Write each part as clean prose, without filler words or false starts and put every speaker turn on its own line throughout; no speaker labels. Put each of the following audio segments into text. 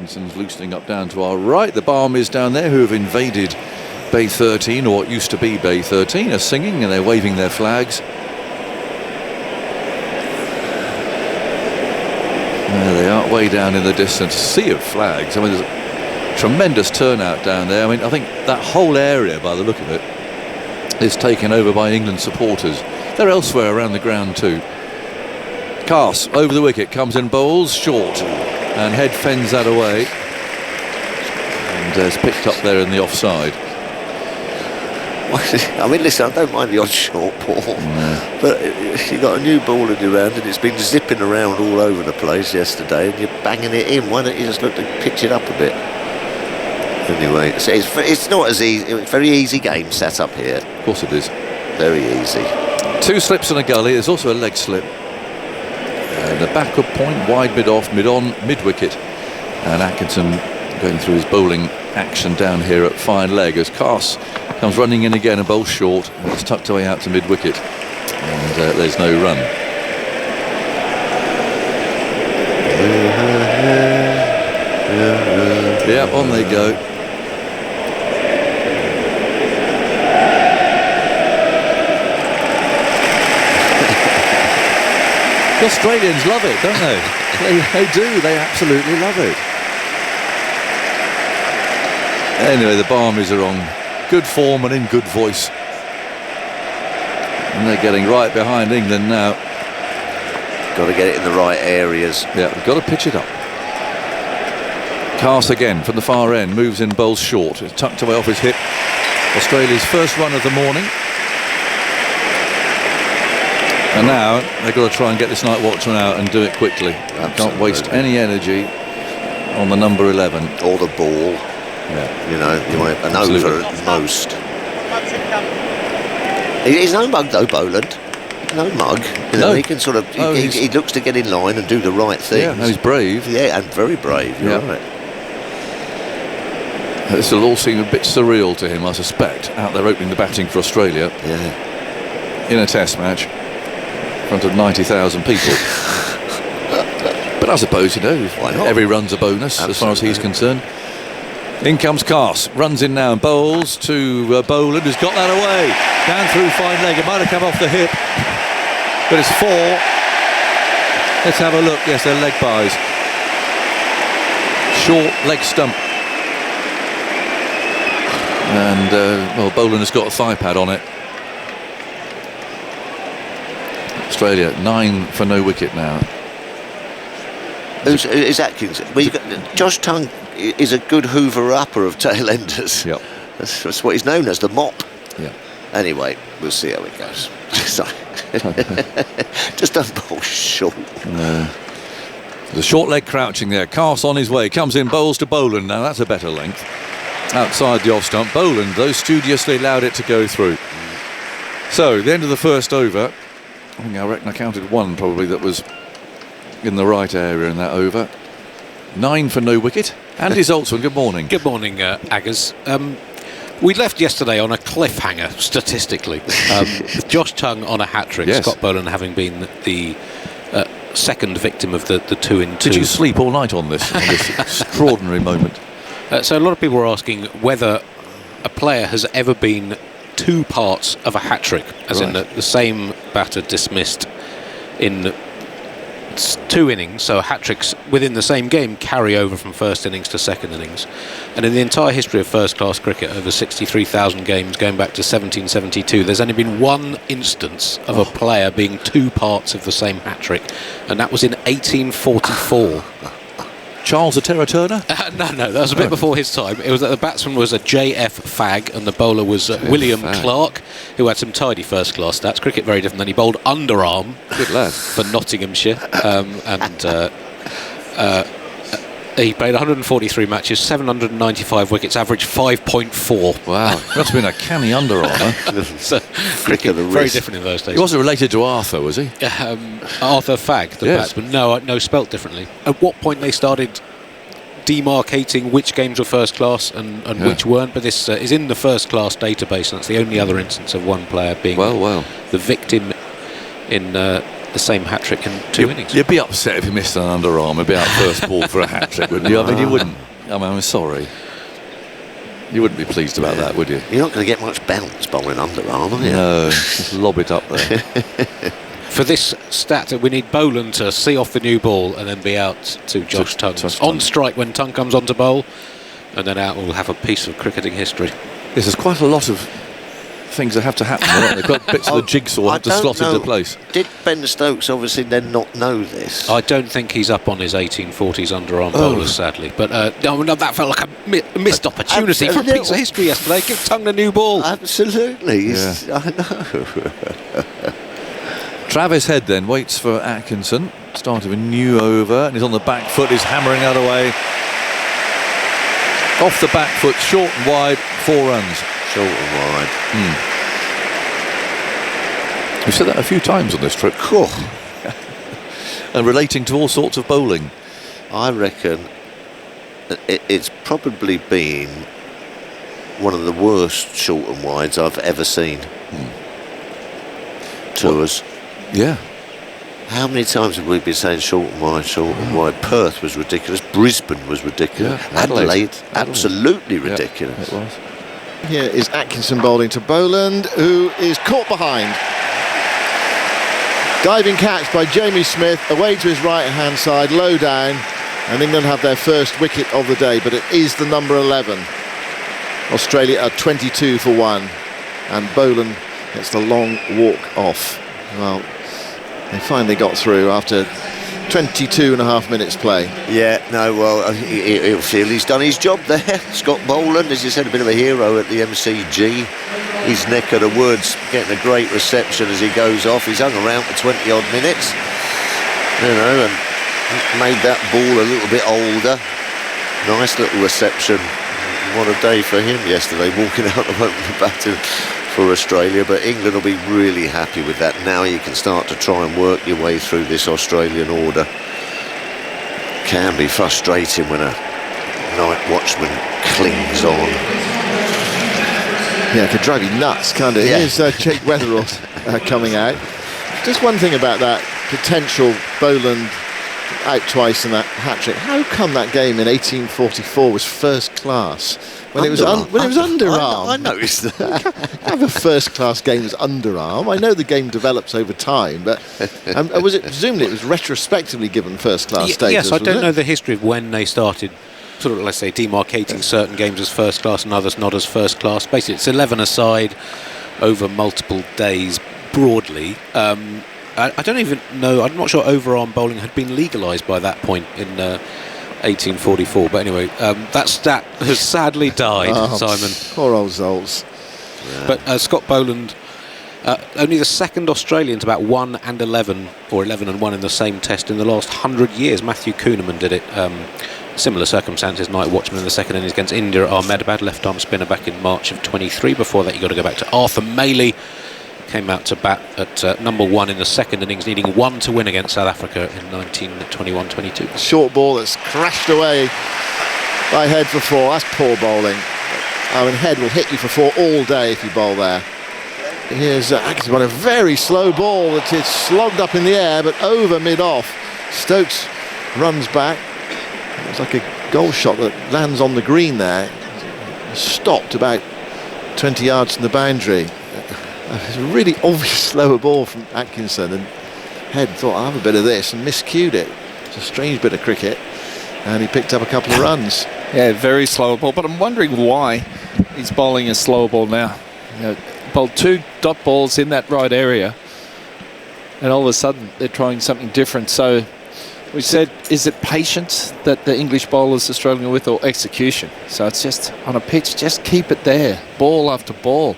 Atkinson's loosening up down to our right. The Barmies down there who have invaded Bay 13, or what used to be Bay 13, are singing and they're waving their flags. There they are, way down in the distance. Sea of flags. I mean, there's a tremendous turnout down there. I mean, I think that whole area, by the look of it, is taken over by England supporters. They're elsewhere around the ground too. Carse over the wicket, comes in, bowls short, and Head fends that away, and is picked up there in the offside.
I mean, listen, I don't mind the odd short ball, but you got a new ball in your hand and it's been zipping around all over the place yesterday, and you're banging it in. Why don't you just look to pitch it up a bit? Anyway, so it's not as easy. It's a very easy game set up here.
Of course it is.
Very easy.
2 slips and a gully. There's also a leg slip. And the backward point, wide mid-off, mid-on, mid-wicket. And Atkinson going through his bowling action down here at fine leg as Carse comes running in again and bowls short. And it's tucked away out to mid-wicket. And there's no run. Yeah, on they go. The Australians love it, don't they? They do. They absolutely love it. Anyway, the Barmies are on good form and in good voice. And they're getting right behind England now.
Got to get it in the right areas.
Yeah, we've got to pitch it up. Carse again from the far end, moves in, bowls short. It's tucked away off his hip. Australia's first run of the morning. And now they've got to try and get this night watchman out and do it quickly. Can't waste any energy on the number 11.
Or the ball.
Yeah.
You know, you want an over at most. He's no mug though, Boland. No mug. You know,
No.
he can sort of. He looks to get in line and do the right things.
Yeah, no, he's brave.
Yeah, and very brave. You're right.
This will all seem a bit surreal to him, I suspect, out there opening the batting for Australia.
Yeah.
In a test match in front of 90,000 people. But I suppose, you know,
Why not?
every run's a bonus. Absolutely. As far as he's concerned. In comes Carse, runs in now and bowls to Boland, who's got that away. Down through fine leg, it might have come off the hip, but it's 4. Let's have a look. Yes, they're leg buys. Short leg stump. And, well, Boland has got a thigh pad on it. Australia, 9 for no wicket now.
Who's Atkins? Well, Josh Tongue is a good hoover-upper of tail-enders.
Yep.
That's what he's known as, the mop.
Yeah.
Anyway, we'll see how it goes. Just don't bowl short.
No. The short leg crouching there. Carse on his way. Comes in, bowls to Boland. Now that's a better length. Outside the off stump. Boland, though, studiously allowed it to go through. So, the end of the first over. I reckon I counted 1 probably that was in the right area in that over. 9 for no wicket. Andy Zoltzman, good morning.
Good morning, Aggers. We left yesterday on a cliffhanger, statistically. Josh Tongue on a hat-trick,
Yes.
Scott Boland having been the second victim of the 2 in 2.
Did you sleep all night on this extraordinary moment?
So a lot of people were asking whether a player has ever been 2 parts of a hat-trick, as in the same batter dismissed in 2 innings, so hat-tricks within the same game carry over from first innings to second innings. And in the entire history of first-class cricket, over 63,000 games going back to 1772, there's only been 1 instance of a player being 2 parts of the same hat-trick, and that was in 1844.
Charles Terra Turner?
No, that was a bit before his time. It was that the batsman was a J.F. Fagg and the bowler was William Clark, who had some tidy first-class stats. Cricket very different. Then he bowled underarm,
Good lad,
for Nottinghamshire, he played 143 matches, 795 wickets, average 5.4.
Wow, must have been a canny underarm.
So cricket very different in those days.
He wasn't related to Arthur, was he?
Arthur Fagg, the
Yes.
batsman. No, spelt differently. At what point they started demarcating which games were first class and which weren't, but this is in the first class database, and that's the only other instance of one player being
Well.
the victim in the same hat-trick in 2 innings.
You'd be upset if you missed an underarm. It'd be out first ball for a hat-trick, wouldn't you? I mean, you wouldn't. I mean, I'm sorry. You wouldn't be pleased about that, would you?
You're not going to get much bounce bowling underarm, are you?
No, just lob it up there.
For this stat, we need Boland to see off the new ball and then be out to Josh Tongue. On strike when Tongue comes on to bowl, and then out will have a piece of cricketing history.
There's quite a lot of things that have to happen, aren't they? Got bits of the jigsaw have to slot into place.
Did Ben Stokes obviously then not know this?
I don't think he's up on his 1840s underarm bowlers, sadly. But no, that felt like a missed opportunity for a piece of history yesterday. Give Tongue the new ball.
Absolutely.
Yeah.
I know.
Travis Head then waits for Atkinson. Start of a new over, and he's on the back foot. He's hammering that away. Off the back foot, short and wide, 4 runs.
Short and wide.
We've said that a few times on this trip. And relating to all sorts of bowling.
I reckon it's probably been one of the worst short and wides I've ever seen. To us.
Yeah.
How many times have we been saying short and wide, short and wide? Perth was ridiculous. Brisbane was ridiculous.
Yeah. Adelaide.
Absolutely ridiculous.
It was.
Here is Atkinson bowling to Boland, who is caught behind. Diving catch by Jamie Smith, away to his right-hand side, low down, and England have their first wicket of the day, but it is the number 11. Australia are 22 for 1, and Boland gets the long walk off. Well, they finally got through after 22 and a half minutes play.
Yeah, no, well, he'll feel he's done his job there. Scott Boland, as you said, a bit of a hero at the MCG. His neck of the woods, getting a great reception as he goes off. He's hung around for 20-odd minutes, you know, and made that ball a little bit older. Nice little reception. What a day for him yesterday, walking out the opening batting for Australia. But England will be really happy with that. Now you can start to try and work your way through this Australian order. Can be frustrating when a night watchman clings on.
Yeah, it could drive you nuts, can't it?
Yeah.
Here's Jake Weatherall coming out. Just one thing about that potential Boland out twice in that hat-trick. How come that game in 1844 was first class when it was underarm?
I noticed that.
Have a first-class game as underarm. I know the game develops over time, but was it presumably it was retrospectively given first-class status?
Yes, I don't
wasn't
know
it?
the history of when they started sort of, let's say, demarcating certain games as first class and others not as first class. Basically, it's 11 aside over multiple days broadly. I don't even know, I'm not sure overarm bowling had been legalised by that point in 1844. But anyway, that stat has sadly died, Simon.
Poor old Zols.
Yeah.
But Scott Boland, only the second Australian to bat 1 and 11, or 11 and 1 in the same test in the last 100 years. Matthew Kuhneman did it. Similar circumstances, night watchman in the second innings against India at Ahmedabad, left-arm spinner back in March of 23. Before that, you got to go back to Arthur Maley. Came out to bat at number 1 in the second innings, needing 1 to win against South Africa in 1921-22.
Short ball that's crashed away by Head for 4. That's poor bowling. I mean, Head will hit you for 4 all day if you bowl there. Here's Atkinson on a very slow ball that is slogged up in the air, but over mid-off. Stokes runs back. It's like a goal shot that lands on the green there. Stopped about 20 yards from the boundary. It's a really obvious slower ball from Atkinson, and Head thought, I'll have a bit of this, and miscued it. It's a strange bit of cricket, and he picked up a couple of runs.
Yeah, very slow ball, but I'm wondering why he's bowling a slower ball now. You know, bowled 2 dot balls in that right area, and all of a sudden they're trying something different. So we said, is it patience that the English bowlers are struggling with, or execution? So it's just on a pitch, just keep it there, ball after ball.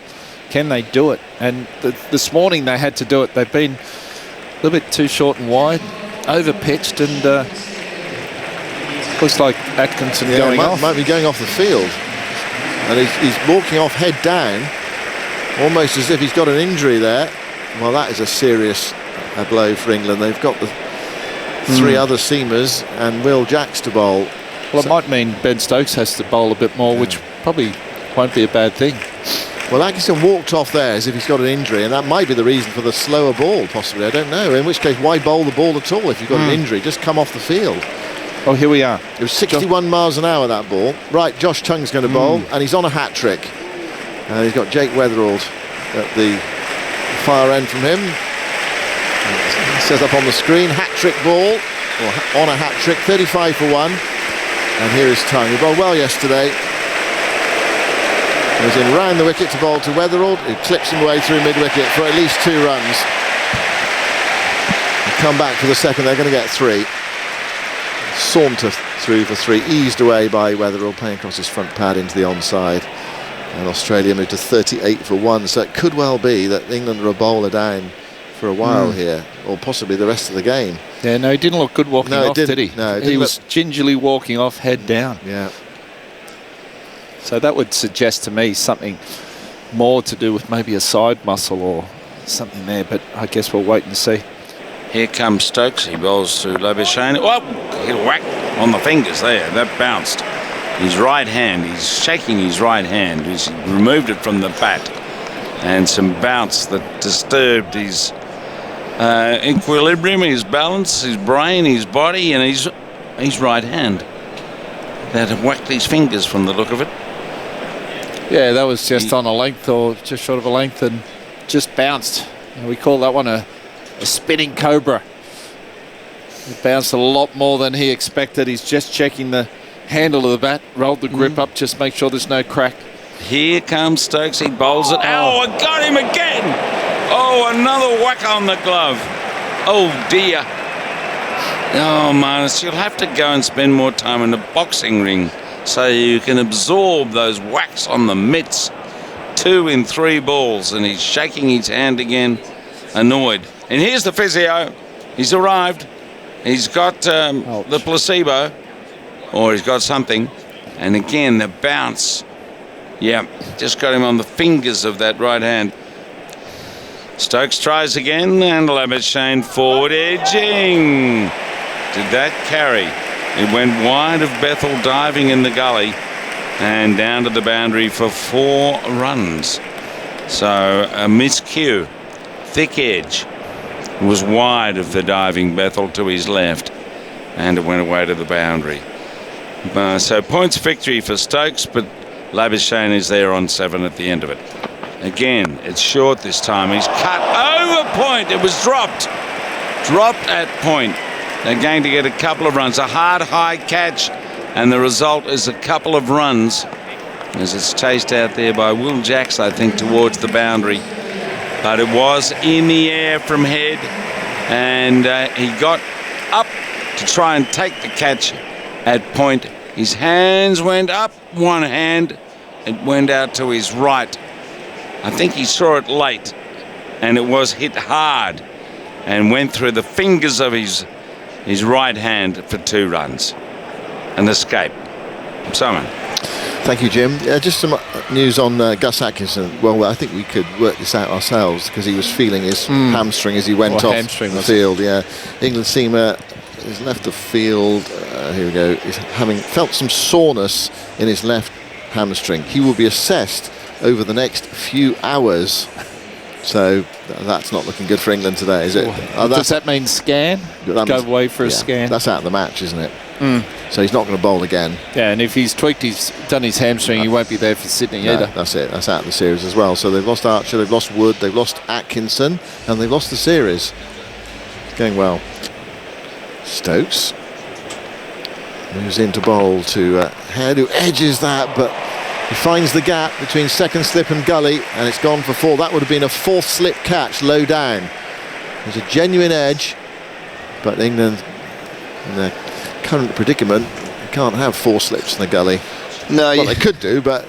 Can they do it? And this morning they had to do it. They've been a little bit too short and wide, over pitched, and looks like Atkinson going off.
Might be going off the field, and he's walking off head down, almost as if he's got an injury there. Well, that is a serious blow for England. They've got the 3 other seamers and Will Jacks to bowl.
Well, it might mean Ben Stokes has to bowl a bit more, which probably won't be a bad thing.
Well, Atkinson walked off there as if he's got an injury, and that might be the reason for the slower ball, possibly. I don't know. In which case, why bowl the ball at all if you've got an injury? Just come off the field.
Oh, here we are.
It was 61 miles an hour, that ball. Right, Josh Tung's going to bowl, and he's on a hat-trick. And he's got Jake Weatherald at the far end from him. It says up on the screen, hat-trick ball, or on a hat-trick, 35 for 1. And here is Tung. He bowled well yesterday. He was in round the wicket to bowl to Weatherald, who clips him away through mid-wicket for at least 2 runs. They come back for the second, they're going to get 3. Saunter through for 3, eased away by Weatherald, playing across his front pad into the onside. And Australia moved to 38 for 1, so it could well be that England are a bowler down for a while here, or possibly the rest of the game.
Yeah, no, he didn't look good walking off, did he?
No,
he was gingerly walking off, head down.
Yeah.
So that would suggest to me something more to do with maybe a side muscle or something there, but I guess we'll wait and see.
Here comes Stokes. He bowls to Labuschagne. Oh, hit a whack on the fingers there. That bounced. His right hand, he's shaking his right hand. He's removed it from the bat. And some bounce that disturbed his equilibrium, his balance, his brain, his body, and his right hand. That had whacked his fingers from the look of it.
Yeah, that was just on a length or just short of a length and just bounced. We call that one a spinning cobra. It bounced a lot more than he expected. He's just checking the handle of the bat, rolled the grip up, just make sure there's no crack.
Here comes Stokes. He bowls it. Oh, I got him again. Oh, another whack on the glove. Oh, dear. Oh, Marnus, you'll have to go and spend more time in the boxing ring so you can absorb those whacks on the mitts. 2 in 3 balls, and he's shaking his hand again, annoyed. And here's the physio. He's arrived. He's got the placebo, or he's got something. And again, the bounce. Yeah, just got him on the fingers of that right hand. Stokes tries again, and Labuschagne forward edging. Did that carry? It went wide of Bethel, diving in the gully, and down to the boundary for 4 runs. So a miscue. Thick edge was wide of the diving Bethel to his left, and it went away to the boundary. So points victory for Stokes, but Labuschagne is there on 7 at the end of it. Again, it's short this time. He's cut over point. It was dropped at point. They're going to get a couple of runs. A hard, high catch, and the result is a couple of runs as it's chased out there by Will Jacks, I think, towards the boundary. But it was in the air from head, and he got up to try and take the catch at point. His hands went up, one hand, it went out to his right. I think he saw it late, and it was hit hard and went through the fingers of his right hand for 2 runs. An escape. Simon.
Thank you, Jim. Just some news on Gus Atkinson. Well, I think we could work this out ourselves because he was feeling his hamstring as he went off the field. Yeah, England seamer has left the field. Here we go. He's having felt some soreness in his left hamstring. He will be assessed over the next few hours. So that's not looking good for England today, is it?
Does that mean scan? Go away for a scan?
That's out of the match, isn't it? So he's not going to bowl again.
Yeah, and if he's done his hamstring, he won't be there for Sydney either.
That's it. That's out of the series as well. So they've lost Archer, they've lost Wood, they've lost Atkinson, and they've lost the series. It's going well. Stokes moves into bowl to Head, who edges that, but he finds the gap between second slip and gully, and it's gone for 4. That would have been a 4th slip catch low down. There's a genuine edge, but England, in their current predicament, can't have 4 slips in the gully.
No,
well, they could do, but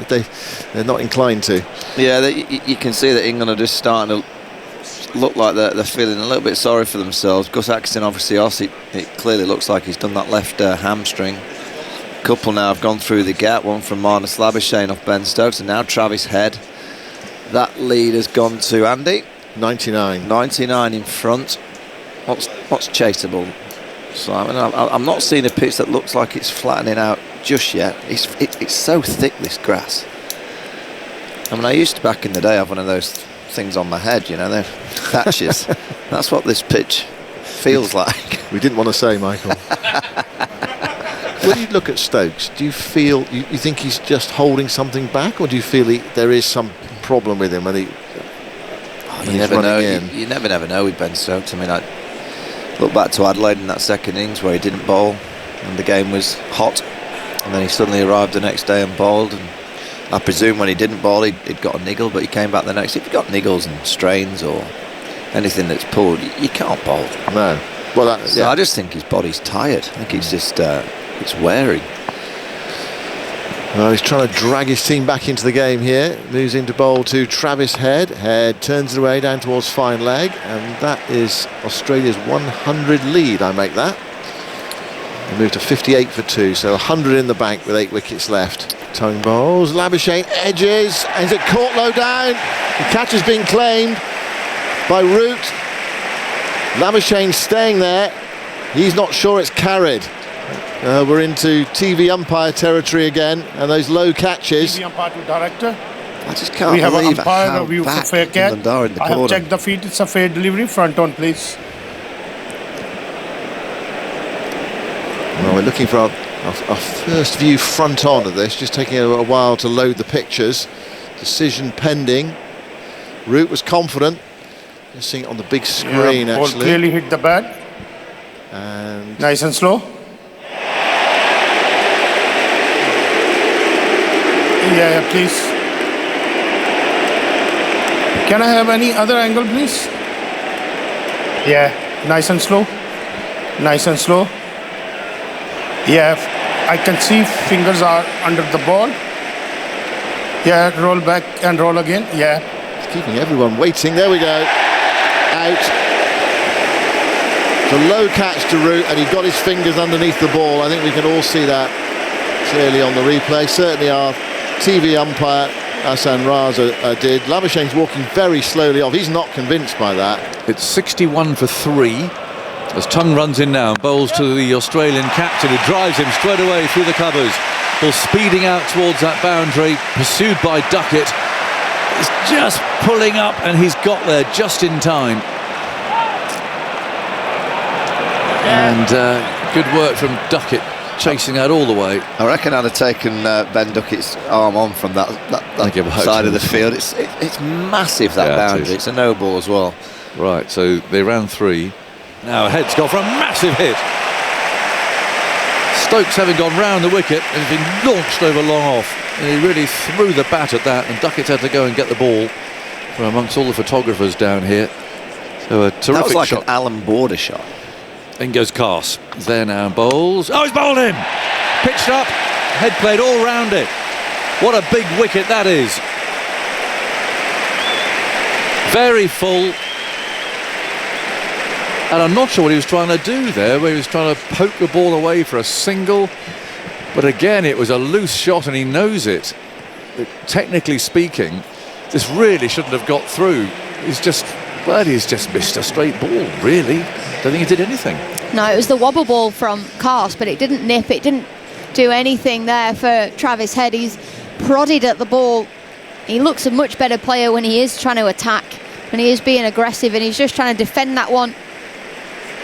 they're not inclined to.
Yeah, you can see that England are just starting to look like they're feeling a little bit sorry for themselves. Gus Atkinson obviously off. It clearly looks like he's done that left hamstring. A couple now have gone through the gap. One from Marnus Labuschagne off Ben Stokes, and now Travis Head. That lead has gone to Andy.
99.
99 in front. What's chaseable, Simon? I'm not seeing a pitch that looks like it's flattening out just yet. It's so thick, this grass. I mean, I used to back in the day have one of those things on my head, you know, they're thatches. That's what this pitch feels like.
We didn't want to say, Michael. When you look at Stokes, do you feel you think he's just holding something back, or do you feel there is some problem with him? And
you never know. You never know with Ben Stokes. I mean, I look back to Adelaide in that second innings where he didn't bowl, and the game was hot, and then he suddenly arrived the next day and bowled. And I presume when he didn't bowl, he'd got a niggle, but he came back the next. If you've got niggles and strains or anything that's pulled, you can't bowl.
No. Well,
I just think his body's tired. I think he's just it's wearing.
Well, he's trying to drag his team back into the game here. Moves into bowl to Travis Head. Head turns it away down towards fine leg, and that is Australia's 100 lead. I make that. They move to 58 for 2, so 100 in the bank with 8 wickets left. Tongue bowls, Labuschagne edges, and is it caught low down? The catch has been claimed by Root. Labuschagne staying there. He's not sure it's carried. We're into TV umpire territory again, and those low catches.
TV umpire to director.
I just can't
We have an
believe
umpire
how
review for
back
fair catch.
England are in the
I have
corner.
checked the feet. It's a fair delivery. Front on, please.
Well, we're looking for our first view front on of this, just taking a while to load the pictures. Decision pending. Root was confident. Just seeing it on the big screen,
Ball
actually.
clearly hit the bat.
And
Nice and slow. Yeah, please. Can I have any other angle, please? Yeah, nice and slow. Nice and slow. Yeah, I can see fingers are under the ball. Yeah, roll back and roll again. Yeah.
it's keeping everyone waiting. There we go. Out. It's a low catch to Root, and he got his fingers underneath the ball. I think we can all see that clearly on the replay. Certainly our TV umpire, Hassan Raza, did. Labuschagne's walking very slowly off. He's not convinced by that.
It's 61 for 3 as Tongue runs in now and bowls to the Australian captain, who drives him straight away through the covers. Ball speeding out towards that boundary, pursued by Duckett. He's just pulling up, and he's got there just in time. And good work from Duckett, chasing that all the way.
I reckon I'd have taken Ben Duckett's arm on from that side of the field. It's massive, that boundary. It's a no ball as well.
Right, so they ran 3. Now Head's gone for a massive hit. Stokes, having gone round the wicket, has been launched over long off, and he really threw the bat at that, and Duckett had to go and get the ball from amongst all the photographers down here. So a terrific
That was like
shot.
an Alan Border shot.
In goes Carse. There now, bowls. Oh, he's bowled him! Pitched up, Head played all round it. What a big wicket that is. Very full. And I'm not sure what he was trying to do there, where he was trying to poke the ball away for a single. But again, it was a loose shot, and he knows it. Technically speaking, this really shouldn't have got through. He's just missed a straight ball, really. Don't think he did anything.
No, it was the wobble ball from Carse, but it didn't nip. It didn't do anything there for Travis Head. He's prodded at the ball. He looks a much better player when he is trying to attack, when he is being aggressive, and he's just trying to defend that one.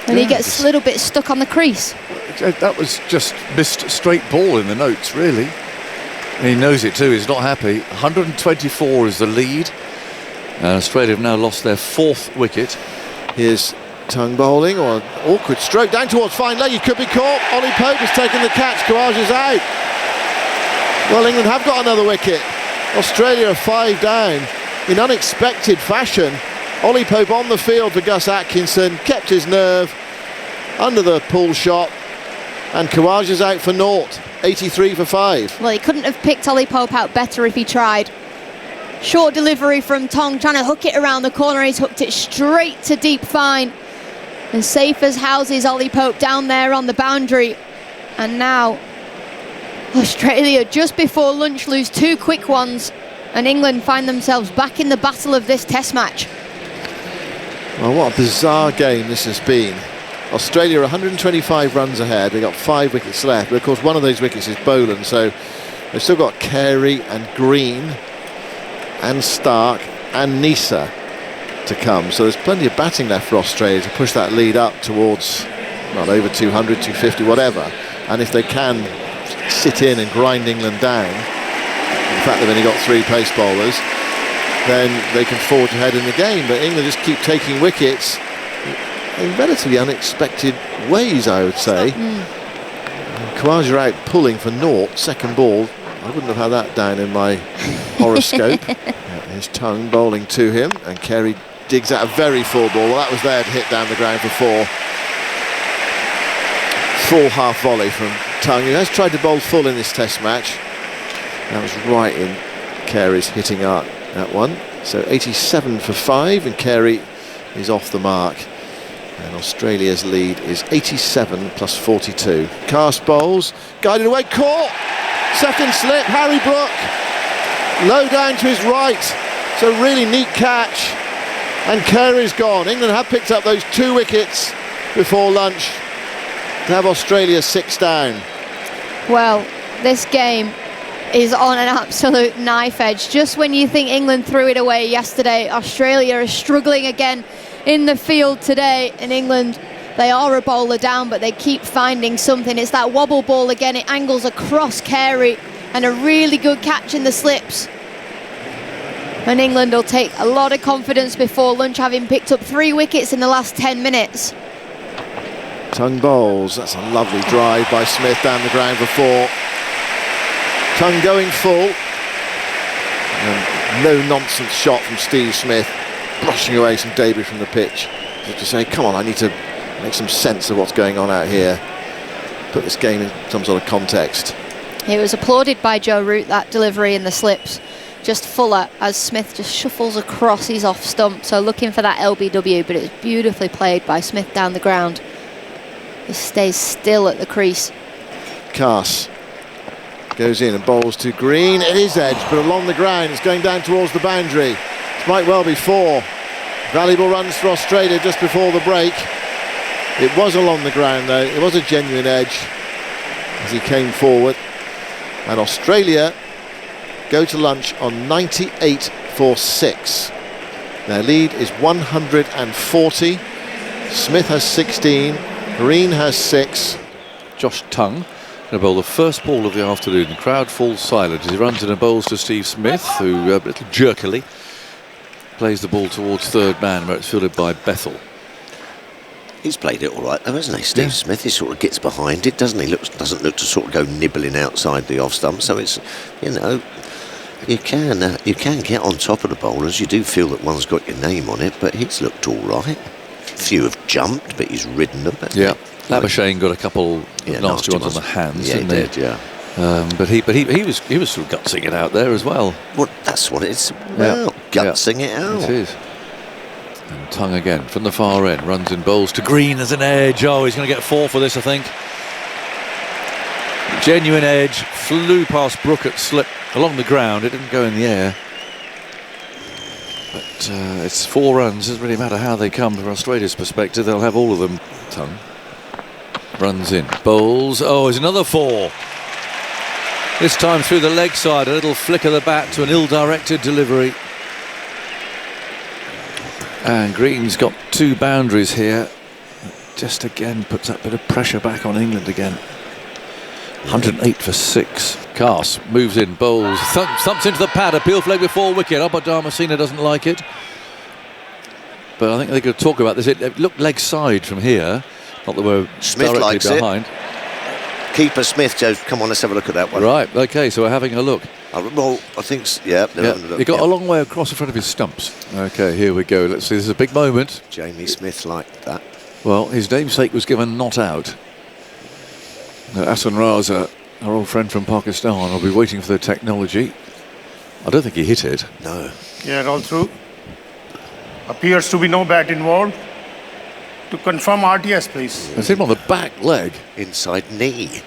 And he gets a little bit stuck on the crease.
That was just missed straight ball in the notes, really. And he knows it too. He's not happy. 124 is the lead. And Australia have now lost their 4th wicket.
Here's Tongue bowling, or an awkward stroke down towards fine leg. He could be caught. Ollie Pope has taken the catch. Khawaja is out. Well, England have got another wicket. Australia are 5 down in unexpected fashion. Ollie Pope on the field for Gus Atkinson, kept his nerve under the pull shot, and Khawaja's out for naught. 83 for 5.
Well, he couldn't have picked Ollie Pope out better if he tried. Short delivery from Tongue, trying to hook it around the corner. He's hooked it straight to deep fine. And safe as houses, Ollie Pope down there on the boundary. And now Australia, just before lunch, lose 2 quick ones, and England find themselves back in the battle of this test match.
Well, what a bizarre game this has been. Australia are 125 runs ahead. They've got 5 wickets left. But of course, one of those wickets is Boland. So they've still got Carey and Green and Stark and Nisa to come. So there's plenty of batting left for Australia to push that lead up towards, well, over 200, 250, whatever. And if they can sit in and grind England down, the fact they've only got 3 pace bowlers, then they can forge ahead in the game. But England just keep taking wickets in relatively unexpected ways, I would say. Khawaja out pulling for naught, second ball. I wouldn't have had that down in my horoscope. His Tongue bowling to him, and Carey digs out a very full ball. Well, that was there to hit down the ground for 4. Full half volley from Tongue, who has tried to bowl full in this test match. That was right in Carey's hitting arc, that one. So 87 for 5, and Carey is off the mark. And Australia's lead is 87 plus 42. Cast bowls, guided away, caught! Second slip, Harry Brook, low down to his right. So really neat catch. And Carey's gone. England have picked up those 2 wickets before lunch to have Australia 6 down.
Well, this game is on an absolute knife edge. Just when you think England threw it away yesterday, Australia is struggling again in the field today. In England, they are a bowler down, but they keep finding something. It's that wobble ball again. It angles across Carey, and a really good catch in the slips. And England will take a lot of confidence before lunch, having picked up 3 wickets in the last 10 minutes.
Tongue bowls. That's a lovely drive by Smith down the ground for 4. Tongue going full. And no nonsense shot from Steve Smith, brushing away some debris from the pitch. Just to say, come on, I need to make some sense of what's going on out here. Put this game in some sort of context.
It was applauded by Joe Root, that delivery in the slips. Just fuller as Smith just shuffles across his off stump. So looking for that LBW, but it's beautifully played by Smith down the ground. He stays still at the crease.
Cass goes in and bowls to Green. It is edge, but along the ground. It's going down towards the boundary. It might well be 4. Valuable runs for Australia just before the break. It was along the ground though. It was a genuine edge as he came forward. And Australia go to lunch on 98 for 6. Their lead is 140. Smith has 16. Green has 6.
Josh Tongue going to bowl the first ball of the afternoon. The crowd falls silent as he runs in and bowls to Steve Smith, who a little jerkily plays the ball towards third man, where it's fielded by Bethel.
He's played it all right though, hasn't he? Steve Smith, he sort of gets behind it, doesn't he? Doesn't look to sort of go nibbling outside the off stump. So it's, you know, you can get on top of the bowlers. You do feel that one's got your name on it, but he's looked all right. Few have jumped, but he's ridden them.
Yeah, Labuschagne got a couple nasty ones on the hands,
yeah,
didn't
he
he?
did, yeah.
But he was sort of gutsing it out there as well.
Well, that's what it's about, gutsing it out.
It is. And Tongue again from the far end, runs in bowls to Green as an edge. Oh, he's going to get 4 for this, I think. Genuine edge, flew past Brook at slip along the ground. It didn't go in the air. But it's 4 runs. Doesn't really matter how they come from Australia's perspective. They'll have all of them. Tongue runs in, bowls. Oh, it's another 4. This time through the leg side. A little flick of the bat to an ill-directed delivery. And Green's got 2 boundaries here. Just again puts that bit of pressure back on England again. 108 for 6. Cass moves in, bowls, thumps into the pad, appeal flag before wicket. Abadamasina doesn't like it. But I think they could talk about this. It looked leg side from here. Not that we're
Smith
directly
likes
behind.
Keeper Smith, Joe, come on, let's have a look at that one.
Right, okay, so we're having a look.
Well, I think, yeah.
He got a long way across in front of his stumps. Okay, here we go. Let's see, this is a big moment.
Jamie Smith liked that.
Well, his namesake was given not out. Hassan Raza, our old friend from Pakistan, will be waiting for the technology. I don't think he hit it.
No.
Yeah, all through. Appears to be no bat involved. To confirm RTS, please.
It's him on the back leg.
Inside knee.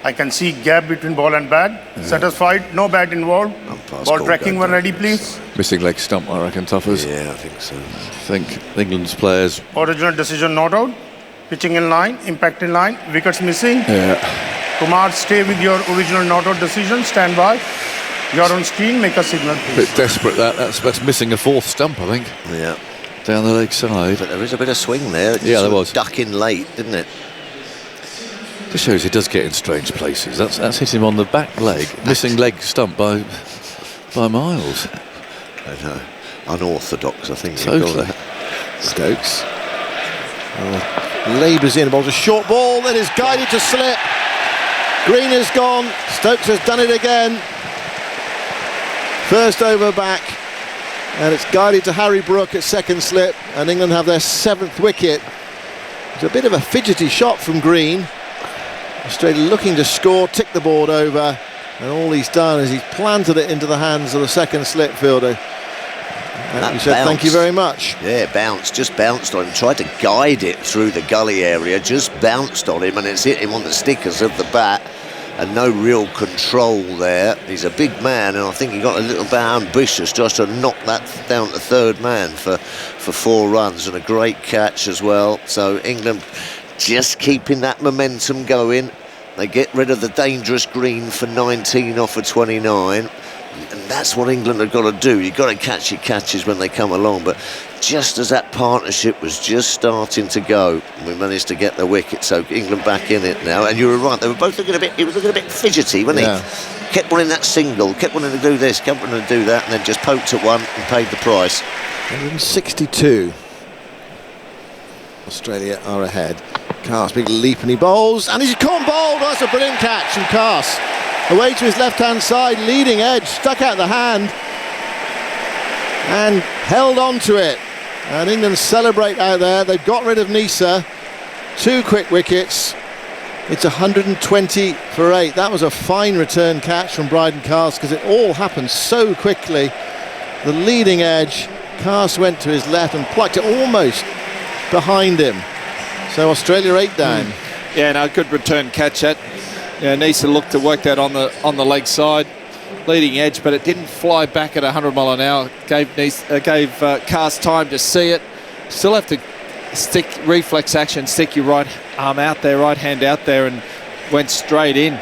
I can see gap between ball and bat. Satisfied, no bat involved. Ball tracking when ready, please.
Missing leg stump, I reckon, Tuffers.
Yeah, I think so.
I think England's players.
Original decision not out. Pitching in line, impact in line, wickets missing.
Yeah.
Kumar, stay with your original not out decision. Stand by. You're on screen, make a signal,
A
please.
bit desperate that's missing a fourth stump, I think,
Yeah.
down the leg side.
But there is a bit of swing there. It
Yeah, there
sort of
was.
duck in late, didn't it?
Just shows he does get in strange places. That's hit him on the back leg, missing leg stump by miles.
I know. Unorthodox, I think. you
Totally.
call that.
Stokes labours in, bowls a short ball, then is guided to slip. Green is gone. Stokes has done it again. First over back, and it's guided to Harry Brook at second slip, and England have their 7th wicket. It's a bit of a fidgety shot from Green. Australia looking to score, tick the board over, and all he's done is he's planted it into the hands of the second slip fielder. And he said, thank you very much.
Yeah, just bounced on him. Tried to guide it through the gully area, just bounced on him, and it's hit him on the stickers of the bat. And no real control there. He's a big man, and I think he got a little bit ambitious just to knock that down to third man for 4 runs, and a great catch as well. So England just keeping that momentum going. They get rid of the dangerous Green for 19 off of 29. And that's what England have got to do. You've got to catch your catches when they come along. But just as that partnership was just starting to go, we managed to get the wicket. So England back in it now. And you were right, they were both looking a bit. He was looking a bit fidgety, wasn't he? Kept wanting that single, kept wanting to do this, kept wanting to do that, and then just poked at one and paid the price.
162. Australia are ahead. Carse, big leap, and he bowls, and he's caught and bowled. Oh, that's a brilliant catch from Carse. Away to his left-hand side, leading edge, stuck out the hand, and held on to it. And England celebrate out there. They've got rid of Nisa. 2 quick wickets. It's 120 for 8. That was a fine return catch from Bryden Carse, because it all happened so quickly. The leading edge, Carse went to his left and plucked it almost behind him. So Australia 8 down.
Yeah, no, good return catch that. Yeah, Nisa looked to work that on the leg side, leading edge, but it didn't fly back at 100 mile an hour. Gave Carse time to see it. Still have to stick reflex action, stick your right arm out there, right hand out there, and went straight in.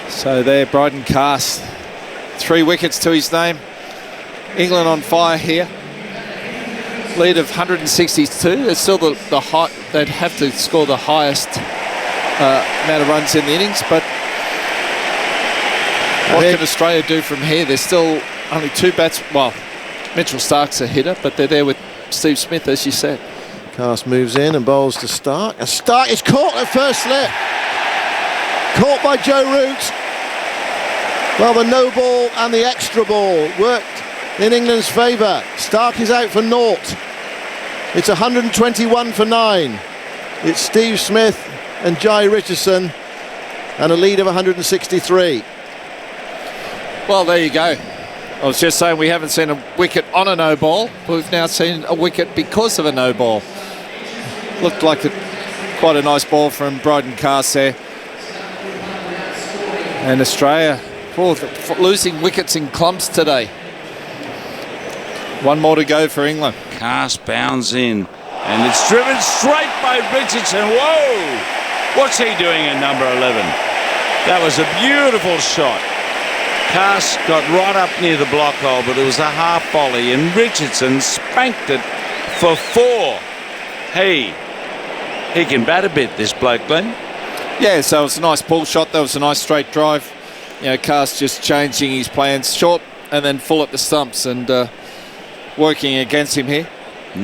So there, Bryden Carse, 3 wickets to his name. England on fire here. Lead of 162. It's still the high. They'd have to score the highest amount of runs in the innings, but what can Australia do from here? There's still only 2 bats. Well, Mitchell Stark's a hitter, but they're there with Steve Smith, as you said.
Carse moves in and bowls to Stark. And Stark is caught at first slip. Caught by Joe Root. Well, the no ball and the extra ball worked in England's favour. Stark is out for naught. It's 121 for 9. It's Steve Smith and Jai Richardson, and a lead of 163.
Well, there you go. I was just saying we haven't seen a wicket on a no ball. We've now seen a wicket because of a no ball. Looked like quite a nice ball from Bryden Carse there. And Australia losing wickets in clumps today. 1 more to go for England.
Carse bounds in, and it's driven straight by Richardson. Whoa! What's he doing at number 11? That was a beautiful shot. Carse got right up near the block hole, but it was a half volley, and Richardson spanked it for 4. Hey, he can bat a bit, this bloke, Glenn.
Yeah, so it was a nice pull shot. That was a nice straight drive. You know, Carse just changing his plans, short and then full at the stumps, and working against him here.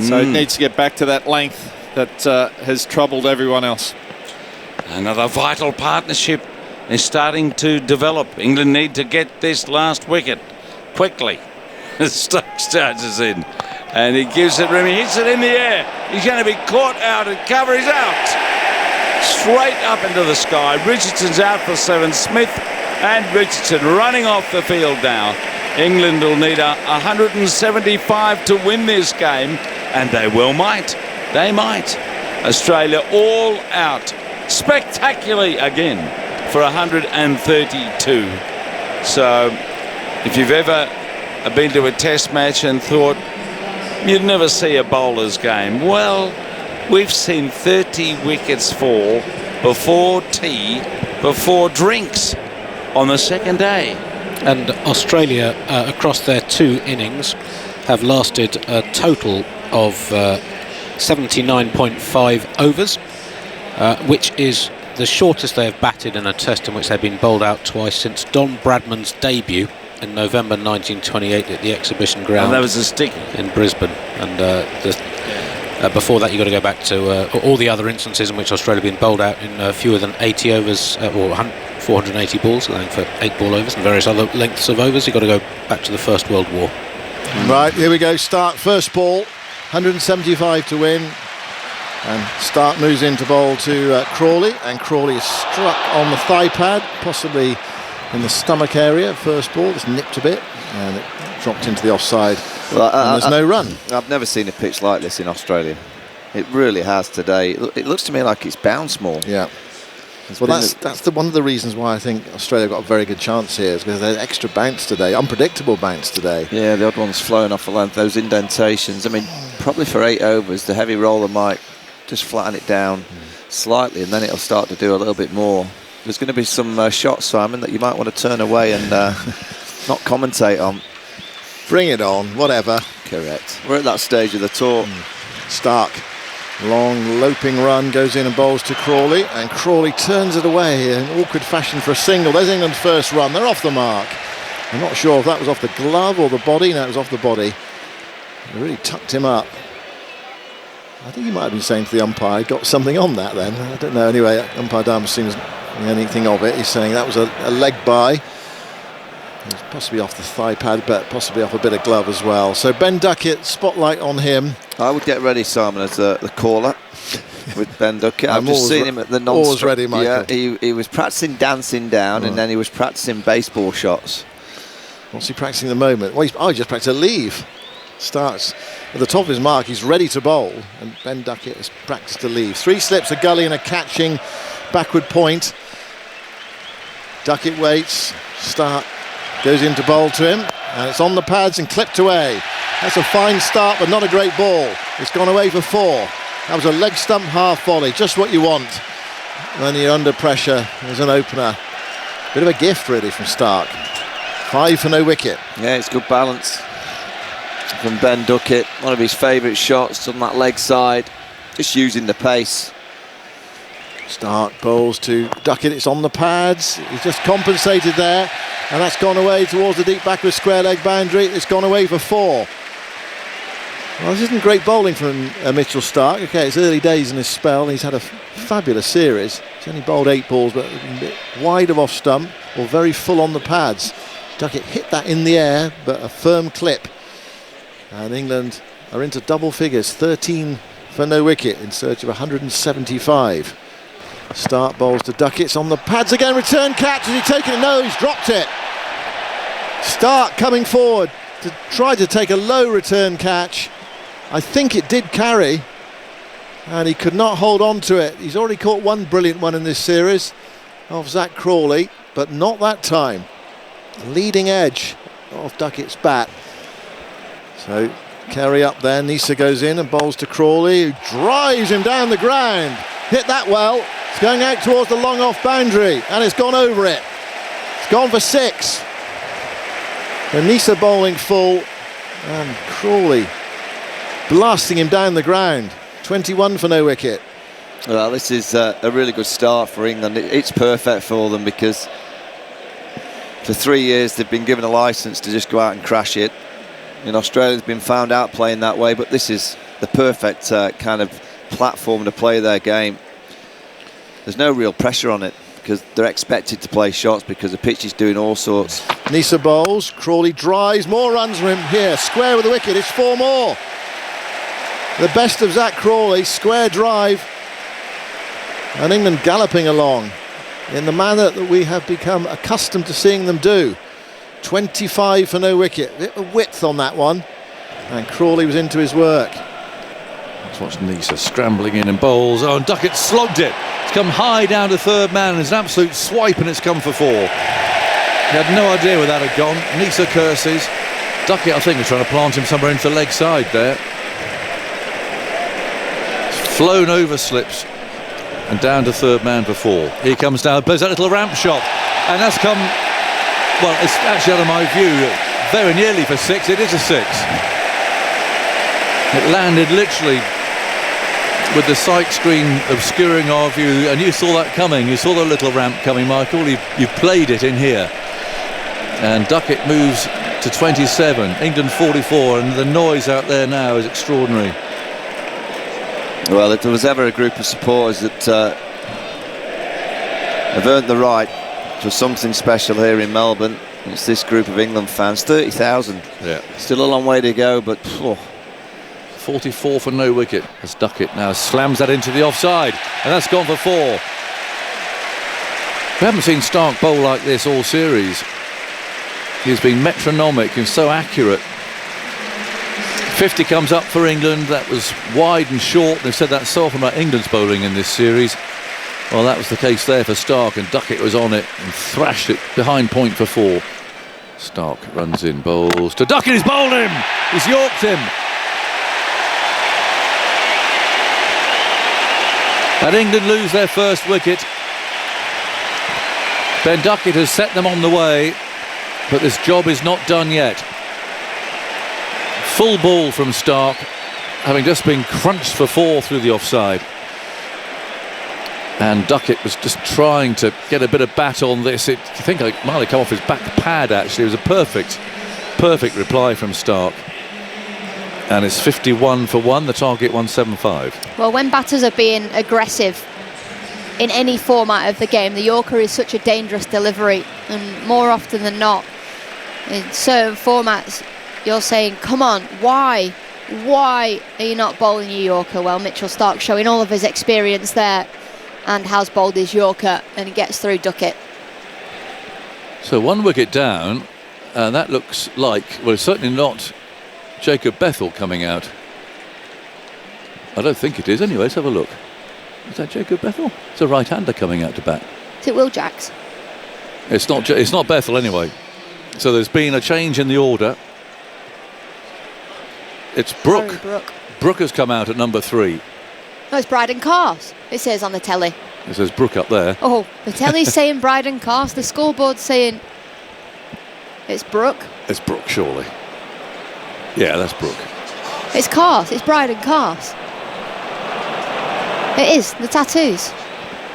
So he needs to get back to that length that has troubled everyone else.
Another vital partnership is starting to develop. England need to get this last wicket quickly. Stokes charges in, and he gives it room. He hits it in the air. He's going to be caught out, and cover is out. Straight up into the sky. Richardson's out for 7. Smith and Richardson running off the field now. England will need 175 to win this game, and they well might. They might. Australia all out spectacularly again for 132. So if you've ever been to a test match and thought you'd never see a bowler's game, well, we've seen 30 wickets fall before tea, before drinks on the second day.
And Australia, across their 2 innings, have lasted a total of 79.5 overs, which is the shortest they have batted in a test in which they've been bowled out twice since Don Bradman's debut in November 1928 at the Exhibition Ground.
And that was a stick
in Brisbane. And before that, you've got to go back to all the other instances in which Australia have been bowled out in fewer than 80 overs, or 480 balls, allowing for 8 ball overs and various other lengths of overs. You've got to go back to the First World War.
Right, here we go. Stark, first ball, 175 to win. And Stark moves in to bowl to Crawley, and Crawley is struck on the thigh pad, possibly in the stomach area. First ball, just nipped a bit, and it dropped into the offside.
Well,
and there's no run.
I've never seen a pitch like this in Australia. It really has today. It looks to me like it's bounced more.
Yeah. Well, that's one of the reasons why I think Australia got a very good chance here, is because there's extra bounce today, unpredictable bounce today.
Yeah, the odd one's flowing off the length, those indentations. I mean, probably for 8 overs, the heavy roller might just flatten it down slightly, and then it'll start to do a little bit more. There's going to be some shots, Simon, that you might want to turn away and not commentate on.
Bring it on, whatever.
Correct. We're at that stage of the tour.
Stark, long loping run, goes in and bowls to Crawley, and Crawley turns it away in awkward fashion for a single. There's England's first run. They're off the mark. I'm not sure if that was off the glove or the body. No, it was off the body. They really tucked him up. I think he might have been saying to the umpire, got something on that then. I don't know. Anyway, umpire Dharma seems anything of it. He's saying that was a leg by. It was possibly off the thigh pad, but possibly off a bit of glove as well. So Ben Duckett, spotlight on him.
I would get ready, Simon, as the caller with Ben Duckett. I've just seen him at the non-stop.
Always ready, Michael.
Yeah, he was practicing dancing down, and then he was practicing baseball shots.
What's he practicing at the moment? Well, he just practiced a leave. Starts at the top of his mark, he's ready to bowl, and Ben Duckett has practiced a leave. 3 slips, a gully and a catching backward point. Duckett waits, Stark goes in to bowl to him, and it's on the pads and clipped away. That's a fine start, but not a great ball. It's gone away for 4. That was a leg stump half volley, just what you want when you're under pressure as an opener. Bit of a gift really from Stark. 5 for no wicket.
Yeah, it's good balance from Ben Duckett. One of his favourite shots on that leg side, just using the pace.
Stark bowls to Duckett, it's on the pads, he's just compensated there, and that's gone away towards the deep backward square leg boundary. It's gone away for 4. Well, this isn't great bowling from Mitchell Stark. Okay, it's early days in his spell, he's had a fabulous series. He's only bowled 8 balls, but a bit wide of off stump, or very full on the pads. Duckett hit that in the air, but a firm clip. And England are into double figures, 13 for no wicket in search of 175. Stark bowls to Duckett, it's on the pads again, return catch, has he taken it? No, he's dropped it. Stark coming forward to try to take a low return catch. I think it did carry, and he could not hold on to it. He's already caught one brilliant one in this series of Zach Crawley, but not that time. Leading edge of Duckett's bat. So carry up there, Nisa goes in and bowls to Crawley, who drives him down the ground. Hit that well, it's going out towards the long off boundary, and it's gone over it. It's gone for 6. And Nisa bowling full, and Crawley blasting him down the ground. 21 for no wicket.
Well, this is a really good start for England. It's perfect for them because for 3 years they've been given a licence to just go out and crash it. In Australia, they've been found out playing that way, but this is the perfect kind of platform to play their game. There's no real pressure on it because they're expected to play shots because the pitch is doing all sorts.
Nisa bowls, Crawley drives, more runs for him here, square with the wicket, it's 4 more. The best of Zach Crawley, square drive, and England galloping along in the manner that we have become accustomed to seeing them do. 25 for no wicket, bit of width on that one, and Crawley was into his work.
Let's watch Nisa scrambling in and bowls. Oh, and Duckett slogged it. It's come high down to third man, and it's an absolute swipe, and it's come for 4. He had no idea where that had gone. Nisa curses. Duckett, I think, was trying to plant him somewhere into the leg side there. It's flown over slips and down to third man for 4. Here comes now, blows that little ramp shot, and that's come Well, it's actually out of my view very nearly for 6. It is a 6. It landed literally with the sight screen obscuring our view, and you saw that coming. You saw the little ramp coming, Michael. You played it in here. And Duckett moves to 27, England 44, and the noise out there now is extraordinary.
Well, if there was ever a group of supporters that have earned the right for something special here in Melbourne, it's this group of England fans. 30,000.
Yeah.
Still a long way to go, but
44 for no wicket as Duckett now slams that into the offside, and that's gone for 4. We haven't seen Stark bowl like this all series. He's been metronomic and so accurate. 50 comes up for England. That was wide and short. They've said that so often about England's bowling in this series. Well, that was the case there for Stark, and Duckett was on it and thrashed it behind point for 4. Stark runs in, bowls to Duckett. He's bowled him. He's yorked him. And England lose their first wicket. Ben Duckett has set them on the way, but this job is not done yet. Full ball from Stark, having just been crunched for 4 through the offside. And Duckett was just trying to get a bit of bat on this. I think it might have come off his back pad, actually. It was a perfect reply from Stark. And it's 51 for 1, the target 175.
Well, when batters are being aggressive in any format of the game, the Yorker is such a dangerous delivery, and more often than not, in certain formats, you're saying, come on, why are you not bowling your Yorker? Well, Mitchell Stark showing all of his experience there and has bowled his Yorker, and he gets through Duckett.
So 1 wicket down, and that looks like, well, it's certainly not Jacob Bethel coming out. I don't think it is. Anyway, let's have a look. Is that Jacob Bethel? It's a right-hander coming out to bat.
Is it Will Jacks?
It's not Bethel anyway. So there's been a change in the order. It's Brooke. Brooke has come out at number 3.
No, it's Bryden Cars, it says on the telly.
It says Brooke up there.
Oh, the telly's saying Bryden Cars, the scoreboard's saying it's Brooke.
It's Brooke, surely. Yeah, that's Brooke.
It's Cars, it's Bryden Cars. It is, the tattoos.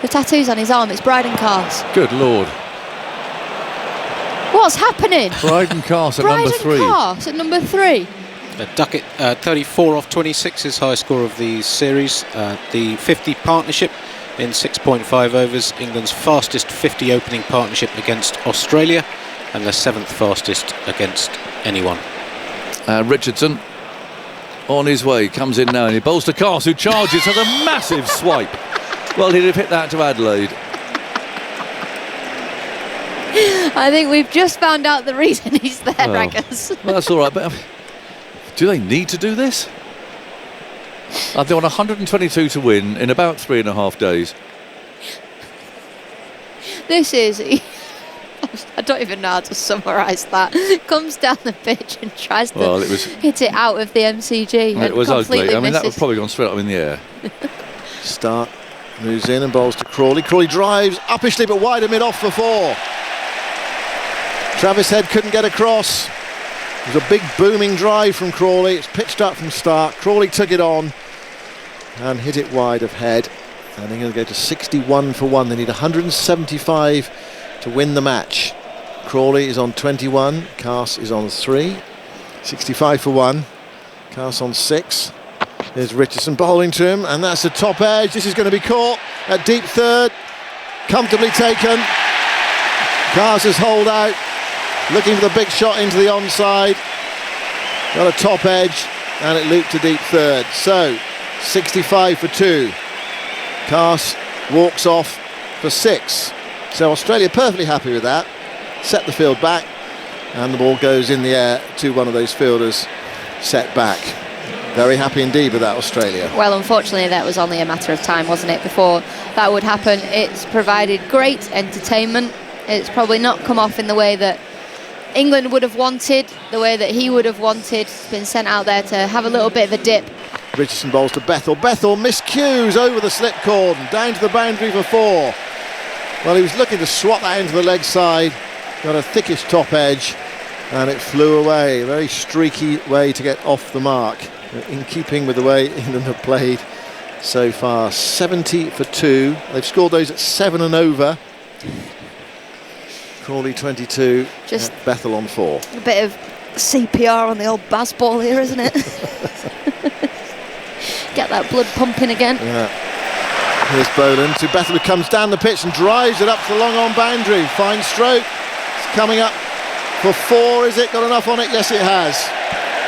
The tattoos on his arm, it's Bryden Cars.
Good Lord.
What's happening?
Bryden Cars at number 3.
Bryden Cars at number 3.
Duckett, 34 off 26, his high score of the series. The 50 partnership in 6.5 overs, England's fastest 50 opening partnership against Australia, and the 7th fastest against anyone.
Richardson on his way, comes in now, and he bowls to Cars, who charges with a massive swipe. Well, he'd have hit that to Adelaide.
I think we've just found out the reason he's there, Raggers.
Well, that's all right, but do they need to do this? They're on 122 to win in about 3.5 days.
This is... I don't even know how to summarise that. Comes down the pitch and tries to hit it out of the MCG.
It was ugly. I mean, that
misses.
would probably gone straight up in the air.
Stark moves in and bowls to Crawley. Crawley drives uppishly but wide of mid-off for 4. Travis Head couldn't get across. It was a big booming drive from Crawley. It's pitched up from Stark. Crawley took it on and hit it wide of Head. And they're going to go to 61 for 1. They need 175 to win the match. Crawley is on 21. Cars is on 3. 65 for 1. Cars on 6. There's Richardson bowling to him, and that's the top edge. This is going to be caught at deep third. Comfortably taken. Cars has holed out. Looking for the big shot into the onside. Got a top edge, and it looped to deep third. So 65 for 2. Cars walks off for 6. So Australia perfectly happy with that. Set the field back, and the ball goes in the air to one of those fielders set back. Very happy indeed with that, Australia.
Well, unfortunately, that was only a matter of time, wasn't it, before that would happen. It's provided great entertainment. It's probably not come off in the way that England would have wanted, the way that he would have wanted. He's been sent out there to have a little bit of a dip.
Richardson bowls to Bethel. Bethel miscues over the slip cord and down to the boundary for 4. Well, he was looking to swap that into the leg side, got a thickish top edge, and it flew away. A very streaky way to get off the mark, in keeping with the way England have played so far. 70 for 2. They've scored those at 7 and over. Crawley 22,
Just
Bethel on 4.
a bit of CPR on the old Baz ball here, isn't it? Get that blood pumping again.
Yeah. Here's Boland to Bethel, who comes down the pitch and drives it up to the long on boundary. Fine stroke. It's coming up for 4. Is it got enough on it? Yes, it has.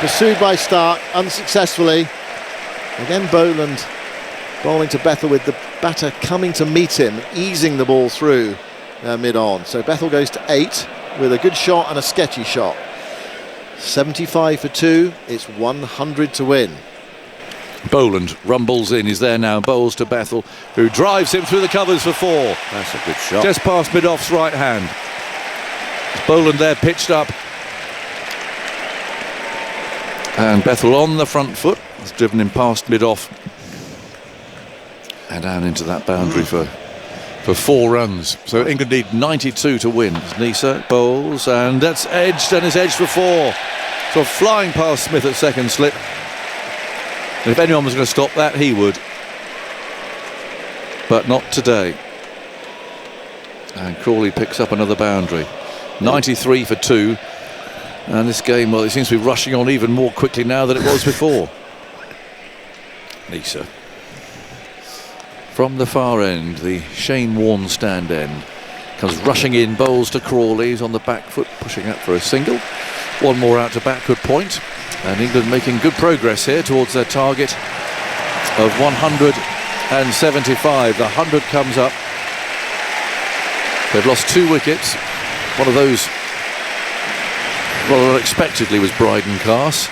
Pursued by Stark unsuccessfully. Again, Boland bowling to Bethel with the batter coming to meet him, easing the ball through mid-on. So Bethel goes to 8 with a good shot and a sketchy shot. 75 for 2. It's 100 to win.
Boland rumbles in, he's there now, bowls to Bethel, who drives him through the covers for 4.
That's a good shot.
Just past mid-off's right hand. Boland there pitched up. And Bethel on the front foot, has driven him past mid-off. And down into that boundary for 4 runs. So England need 92 to win. Nisa bowls, and that's edged, and it's edged for 4. So flying past Smith at second slip. And if anyone was going to stop that, he would. But not today. And Crawley picks up another boundary. 93 for 2. And this game, well, it seems to be rushing on even more quickly now than it was before. Nisa. From the far end, the Shane Warne stand end. Comes rushing in, bowls to Crawley. He's on the back foot, pushing out for a single. One more out to backward point. And England making good progress here towards their target of 175. The 100 comes up. They've lost 2 wickets. One of those, rather unexpectedly, was Bryden Cass.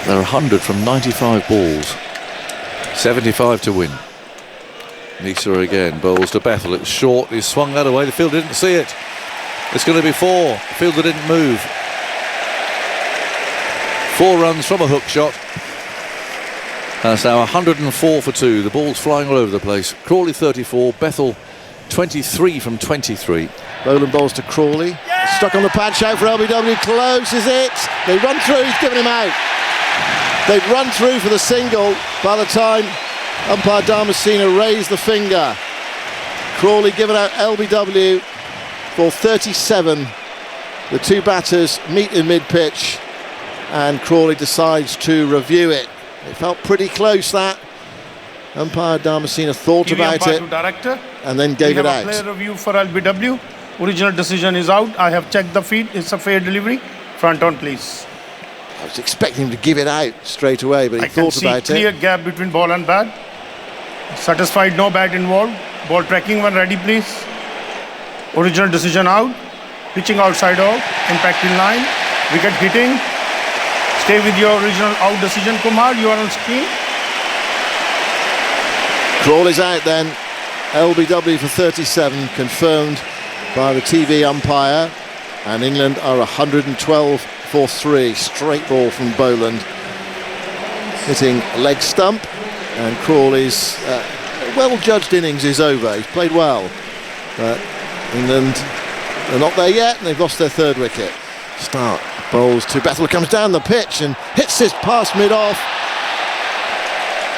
They're 100 from 95 balls. 75 to win. Nisa again, bowls to Bethel. It's short, he's swung that away. The fielder didn't see it. It's going to be 4. The fielder didn't move. 4 runs from a hook shot. And it's now 104 for 2. The ball's flying all over the place. Crawley 34, Bethel 23 from 23.
Boland bowls to Crawley. Stuck on the pad, shout for LBW. Close, is it? They run through, he's given him out. They've run through for the single by the time umpire Damasceno raised the finger. Crawley given out LBW for 37. The 2 batters meet in mid-pitch and Crawley decides to review it. It felt pretty close, that. Umpire Damasceno thought about it
director,
and then gave it out.
Player review for LBW. Original decision is out. I have checked the feed. It's a fair delivery. Front on, please.
I was expecting him to give it out straight away, but he thought about it.
Clear gap between ball and bat. Satisfied, no bat involved. Ball tracking one ready, please. Original decision out. Pitching outside off. Impact in line. Wicket hitting. Stay with your original out decision, Kumar. You are on screen.
Crawley's out then. LBW for 37, confirmed by the TV umpire. And England are 112 for 3. Straight ball from Boland. Hitting leg stump. And Crawley's well-judged innings is over. He's played well. But England are not there yet, and they've lost their 3rd wicket. Stark bowls to Bethel, comes down the pitch and hits this past mid-off.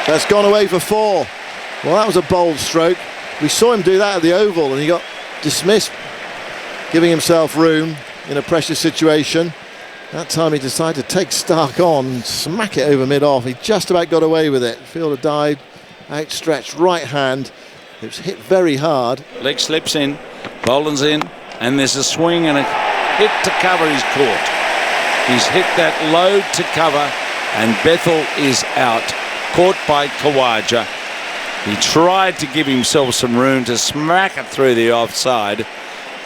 That's gone away for 4. Well, that was a bold stroke. We saw him do that at the Oval, and he got dismissed, giving himself room in a pressure situation. That time he decided to take Stark on, smack it over mid-off. He just about got away with it. Fielder died, outstretched right hand. It was hit very hard.
Leg slips in, Boland's in, and there's a swing and a hit to cover. He's caught. He's hit that low to cover, and Bethel is out. Caught by Khawaja. He tried to give himself some room to smack it through the offside.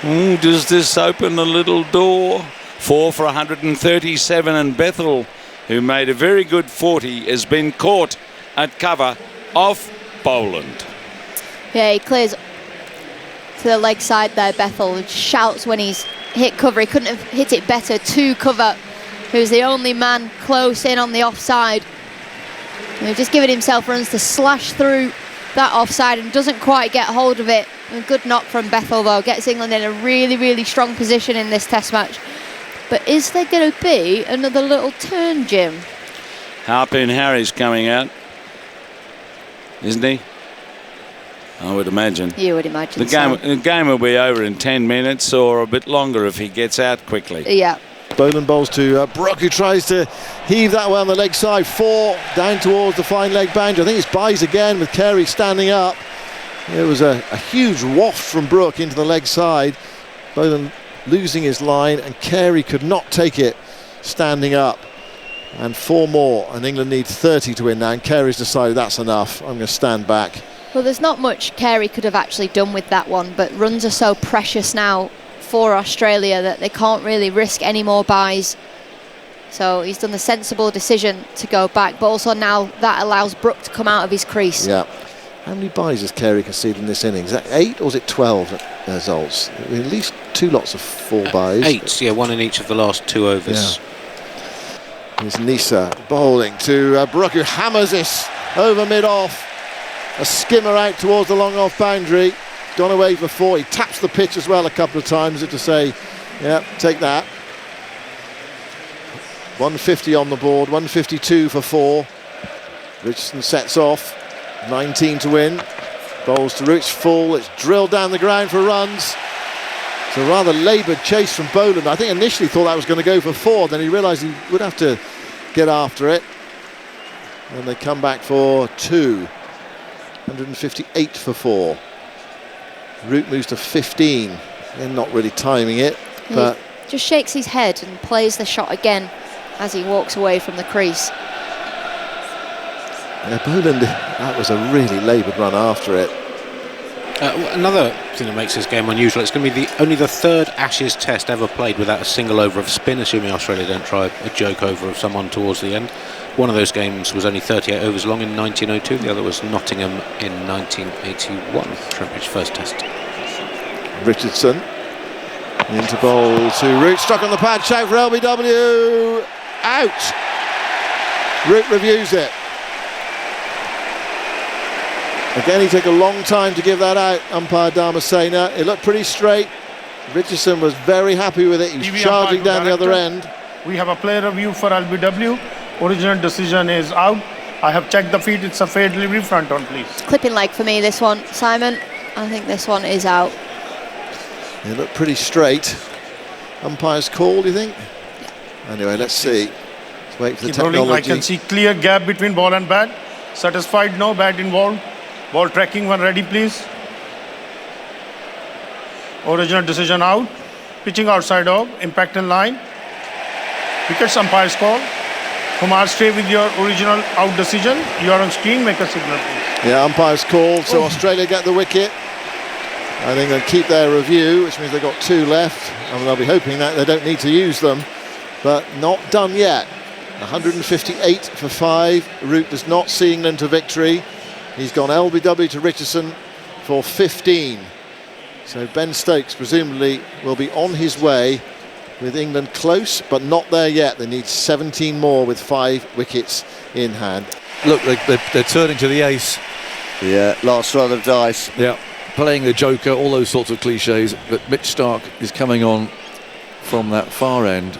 Does this open a little door? 4 for 137, and Bethel, who made a very good 40, has been caught at cover off Boland.
Yeah, he clears to the leg side there, Bethel. Shouts when he's hit cover. He couldn't have hit it better to cover, who's the only man close in on the offside. And he's just given himself runs to slash through that offside and doesn't quite get hold of it. A good knock from Bethel, though. Gets England in a really, really strong position in this Test match. But is there going to be another little turn, Jim?
Harpoon Harry's coming out, isn't he? I would imagine.
You would imagine
the game will be over in 10 minutes or a bit longer if he gets out quickly.
Yeah.
Boland bowls to Brook, who tries to heave that way on the leg side. 4 down towards the fine leg boundary. I think it's Byes again with Carey standing up. It was a huge waft from Brook into the leg side. Boland losing his line, and Carey could not take it standing up. And 4 more, and England need 30 to win now, and Carey's decided that's enough. I'm going to stand back.
Well, there's not much Carey could have actually done with that one, but runs are so precious now for Australia that they can't really risk any more buys. So he's done the sensible decision to go back, but also now that allows Brook to come out of his crease.
Yeah. How many buys has Carey conceded in this innings? Is that 8 or is it 12 results? At least 2 lots of 4 buys.
8, yeah, 1 in each of the last 2 overs.
Yeah. Here's Nisa bowling to Brook, who hammers this over mid-off. A skimmer out towards the long-off boundary. Gone away for 4. He taps the pitch as well a couple of times as if to say, yeah, take that. 150 on the board, 152 for 4. Richardson sets off. 19 to win. Bowls to Roots, full. It's drilled down the ground for runs. It's a rather laboured chase from Boland. I think initially thought that was going to go for 4. Then he realised he would have to get after it. And they come back for 2. 158 for 4. Root moves to 15. They're not really timing it, but
he just shakes his head and plays the shot again as he walks away from the crease.
Yeah, Boland, that was a really laboured run after it.
Another thing that makes this game unusual, it's going to be only the 3rd Ashes Test ever played without a single over of spin, assuming Australia don't try a joke over of someone towards the end. One of those games was only 38 overs long in 1902, the other was Nottingham in 1981, Trent first Test.
Richardson into bowl to Root, struck on the pad, shout for LBW, out. Root reviews it. Again, he took a long time to give that out, umpire Dharmasena. It looked pretty straight. Richardson was very happy with it. He was charging down the other end.
We have a player review for LBW. Original decision is out. I have checked the feet. It's a fair delivery, front on, please.
Clipping leg for me, this one, Simon. I think this one is out.
It looked pretty straight. Umpire's call, do you think? Yeah. Anyway, let's see. Let's wait for the technology.
I can see clear gap between ball and bat. Satisfied? No bat involved. Ball tracking one ready, please. Original decision out. Pitching outside of. Impact in line. Wickets umpire's call. Kumar, stay with your original out decision. You are on screen. Make a signal, please.
Yeah, umpire's call. So Australia get the wicket. I think they'll keep their review, which means they've got 2 left. And they'll be hoping that they don't need to use them. But not done yet. 158 for 5. Root does not see England to victory. He's gone LBW to Richardson for 15. So Ben Stokes presumably will be on his way with England close, but not there yet. They need 17 more with 5 wickets in hand.
Look, they're turning to the ace.
Yeah, last roll of dice.
Yeah, playing the joker, all those sorts of cliches. But Mitch Starc is coming on from that far end.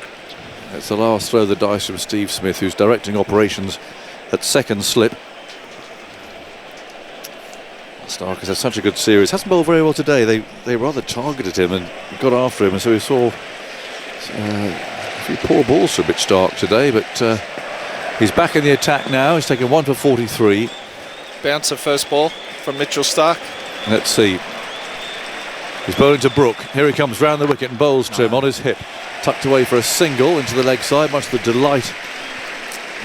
It's the last throw of the dice from Steve Smith, who's directing operations at second slip. Starc has had such a good series. Hasn't bowled very well today. They rather targeted him and got after him, and so we saw a few poor balls from Mitch Starc today. But he's back in the attack now. He's taken 1 for 43.
Bouncer first ball from Mitchell Starc.
Let's see. He's bowling to Brook. Here he comes round the wicket and bowls to him on his hip. Tucked away for a single into the leg side. Much to the delight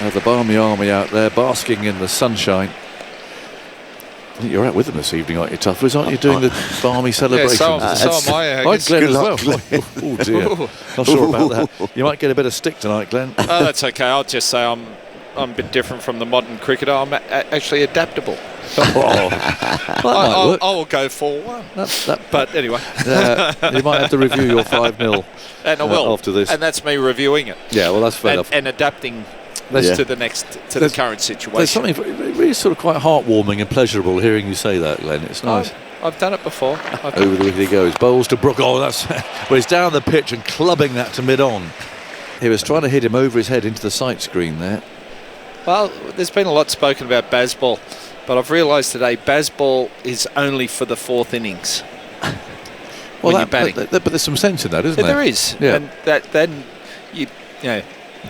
of the Barmy Army out there, basking in the sunshine. I think you're out with them this evening, aren't you, Tuffers? Aren't you doing the Barmy celebration?
Yeah, so am I.
Right, Glenn as well. Oh dear. Not sure about that. You might get a bit of stick tonight, Glenn.
Oh, that's okay. I'll just say I'm a bit different from the modern cricketer. I'm actually adaptable. I will go for 1. But anyway.
You might have to review your 5-0
and I will
after this.
And that's me reviewing it.
Yeah, well, that's fair enough.
And adapting to the current situation.
There's something really sort of quite heartwarming and pleasurable hearing you say that, Glenn. It's nice.
I've done it before.
Over the wicket he goes. Bowls to Brook. Oh, that's well, he's down the pitch and clubbing that to mid-on. He was trying to hit him over his head into the sight screen there.
Well, there's been a lot spoken about Bazball, but I've realised today Bazball is only for the 4th innings.
Well,
when you're batting.
but there's some sense in that, isn't there?
There is.
Yeah.
And then you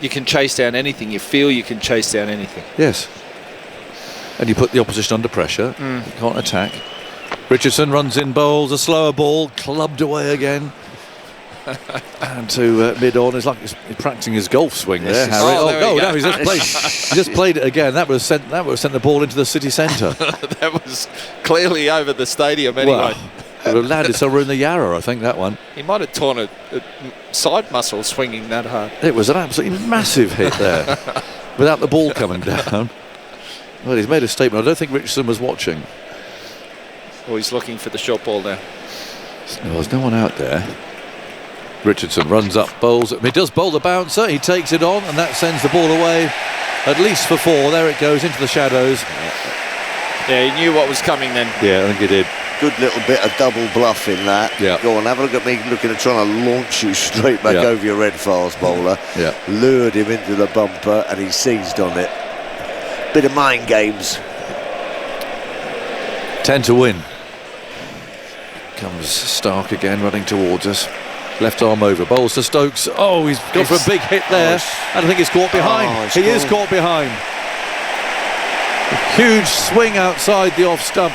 can chase down anything. You feel you can chase down anything.
Yes. And you put the opposition under pressure. You can't attack. Richardson runs in, bowls a slower ball, clubbed away again. And to mid-on, it's like he's practicing his golf swing there, Harry. No, he's just played it again. That would have sent the ball into the city centre.
That was clearly over the stadium anyway.
Well, it would have landed somewhere in the Yarra, I think, that one.
He might have torn a side muscle swinging that hard.
It was an absolutely massive hit there, without the ball coming down. Well, he's made a statement. I don't think Richardson was watching.
Oh, he's looking for the short ball now.
No, there's no one out there. Richardson runs up, bowls. He does bowl the bouncer. He takes it on, and that sends the ball away, at least for 4. There it goes into the shadows.
Yeah, he knew what was coming then.
Yeah, I think he did.
Good little bit of double bluff in that.
Yeah.
Go on, have a look at me looking at trying to launch you straight back over your red fast bowler.
Yeah.
Lured him into the bumper, and he seized on it. Bit of mind games.
10 to win. Comes Stark again running towards us. Left arm over, bowls to Stokes. Oh, he's gone for a big hit there. I don't think he's caught behind. He is caught behind. A huge swing outside the off stump.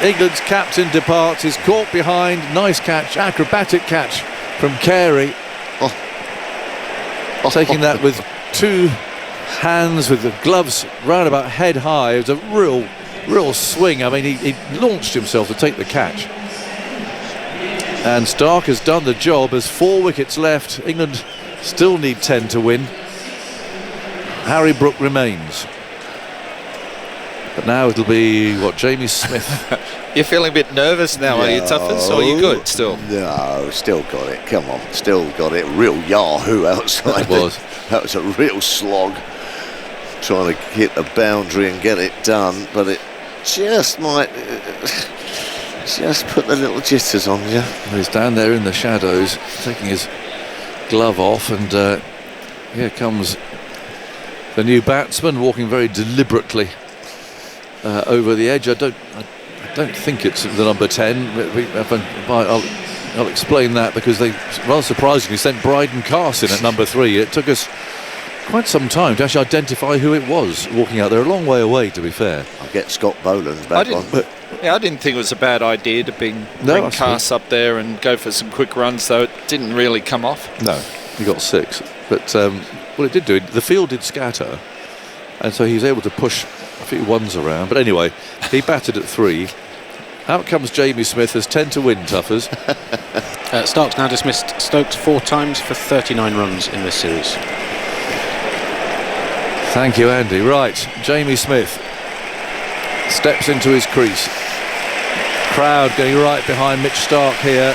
England's captain departs. He's caught behind. Nice catch, acrobatic catch from Carey. Taking that with 2 hands, with the gloves round about head high. It was a real swing. I mean, he launched himself to take the catch. And Stark has done the job. There's 4 wickets left. England still need 10 to win. Harry Brook remains. But now it'll be, Jamie Smith.
You're feeling a bit nervous now, are you, Tuffers? Or are you good still?
No, still got it. Come on, still got it. Real yahoo outside.
It was.
That was a real slog. Trying to hit the boundary and get it done. But it just might... just put the little jitters on you.
He's down there in the shadows, taking his glove off, and here comes the new batsman, walking very deliberately over the edge. I don't think it's the number 10. I'll explain that, because they rather surprisingly sent Bryden Carson at number 3. It took us quite some time to actually identify who it was walking out there. A long way away, to be fair.
I'll get Scott Boland's back on.
Yeah, I didn't think it was a bad idea to bring Cass up there and go for some quick runs, though it didn't really come off.
No, he got 6. But what it did do, the field did scatter, and so he was able to push a few ones around. But anyway, he batted at 3. Out comes Jamie Smith. There's 10 to win, Tuffers.
Stark's now dismissed Stokes 4 times for 39 runs in this series.
Thank you, Andy. Right, Jamie Smith steps into his crease. Crowd going right behind Mitch Stark here.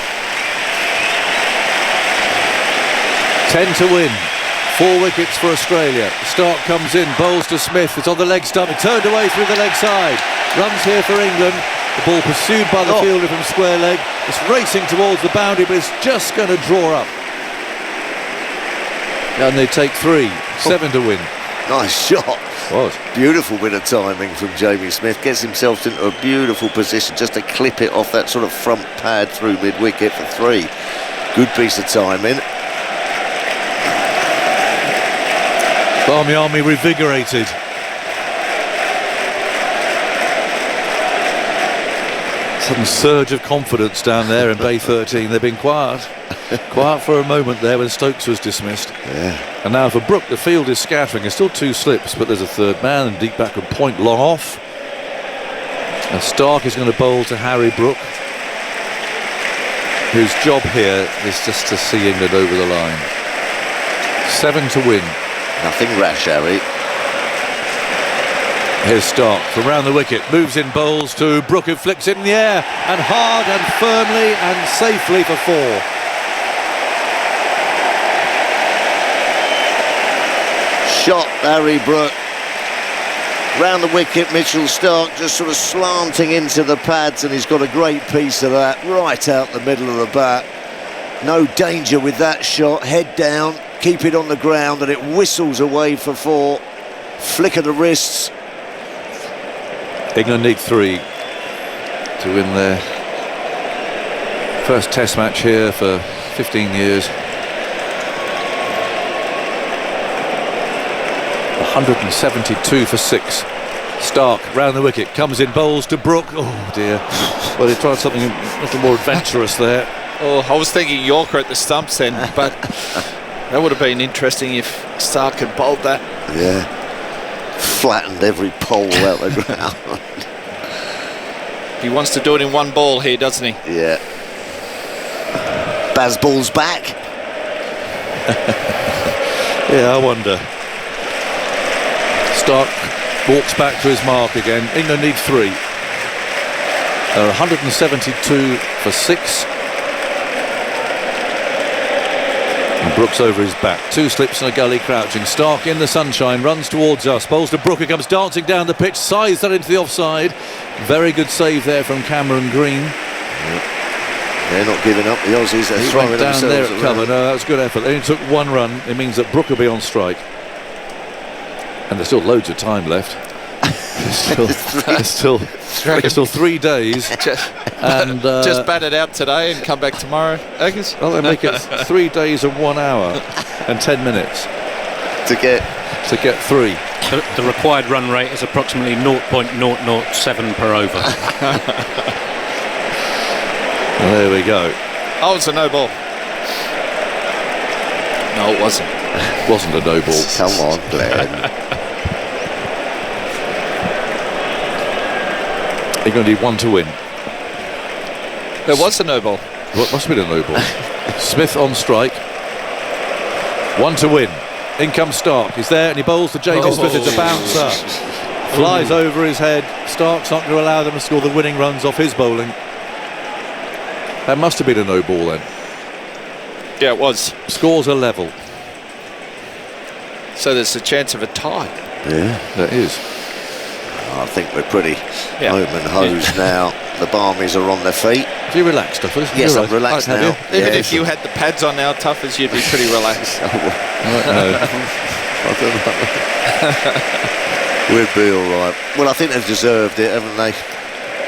10 to win. 4 wickets for Australia. Stark comes in, bowls to Smith. It's on the leg stump. It turned away through the leg side. Runs here for England. The ball pursued by the fielder from square leg. It's racing towards the boundary, but it's just going to draw up. And they take 3. 7 to win.
Nice shot.
Was.
Beautiful bit of timing from Jamie Smith. Gets himself into a beautiful position just to clip it off that sort of front pad through mid-wicket for 3. Good piece of timing.
Barmy Army revigorated. Sudden surge of confidence down there in Bay 13. They've been quiet for a moment there when Stokes was dismissed.
Yeah.
And now for Brook, the field is scattering. There's still 2 slips, but there's a 3rd man, and deep back and point long off. And Stark is going to bowl to Harry Brook, whose job here is just to see England over the line. 7 to win.
Nothing rash, Harry.
Here's Stark from round the wicket, moves in, bowls to Brook, who flicks it in the air, and hard and firmly and safely for 4.
Shot Harry Brook. Round the wicket, Mitchell Starc just sort of slanting into the pads, and he's got a great piece of that right out the middle of the bat. No danger with that shot. Head down, keep it on the ground, and it whistles away for 4. Flick of the wrists.
England need 3 to win their first Test match here for 15 years. 172 for 6. Starc round the wicket, comes in, bowls to Brook. Oh dear. Well, he tried something a little more adventurous there.
Oh, I was thinking Yorker at the stumps then, but that would have been interesting if Starc had bowled that.
Yeah. Flattened every pole out the ground.
He wants to do it in one ball here, doesn't he?
Yeah. Bazball's back.
Yeah, I wonder. Starc walks back to his mark again. England need 3. They're 172 for 6. And Brooks over his back. 2 slips and a gully crouching. Starc in the sunshine, runs towards us. Bowls to Brook, who comes dancing down the pitch. Sides that into the offside. Very good save there from Cameron Green.
They're not giving up, the Aussies. They're
He
throwing
went down there at
themselves
cover.
around.
No, that was good effort. They only took 1 run. It means that Brook will be on strike. And there's still loads of time left. There's still 3 days. And
Just bat it out today and come back tomorrow, Agus?
well, they make it 3 days and 1 hour and 10 minutes
To get
to get 3.
The required run rate is approximately 0.007 per over.
And there we go.
Oh, it's a no ball. No, it wasn't.
Wasn't a no ball.
Come on, Glenn.
You're going to need 1 to win.
There was a no ball.
What must have been a no ball? Smith on strike. 1 to win. In comes Starc. He's there and he bowls to James Smith. It's a bouncer. Flies over his head. Stark's not going to allow them to score the winning runs off his bowling. That must have been a no ball then.
Yeah, it was.
Scores are level.
So there's a chance of a tie.
Yeah.
There is.
I think we're pretty
Yeah.
home and hosed now. The Barmies are on their feet.
Have you relaxed, Duffers?
Yes,
You're
I'm relaxed
Have
now.
you?
Even
Yeah,
if you had the pads on now, Tuffers, you'd be pretty relaxed.
No.
We'll be all right. Well, I think they've deserved it, haven't they?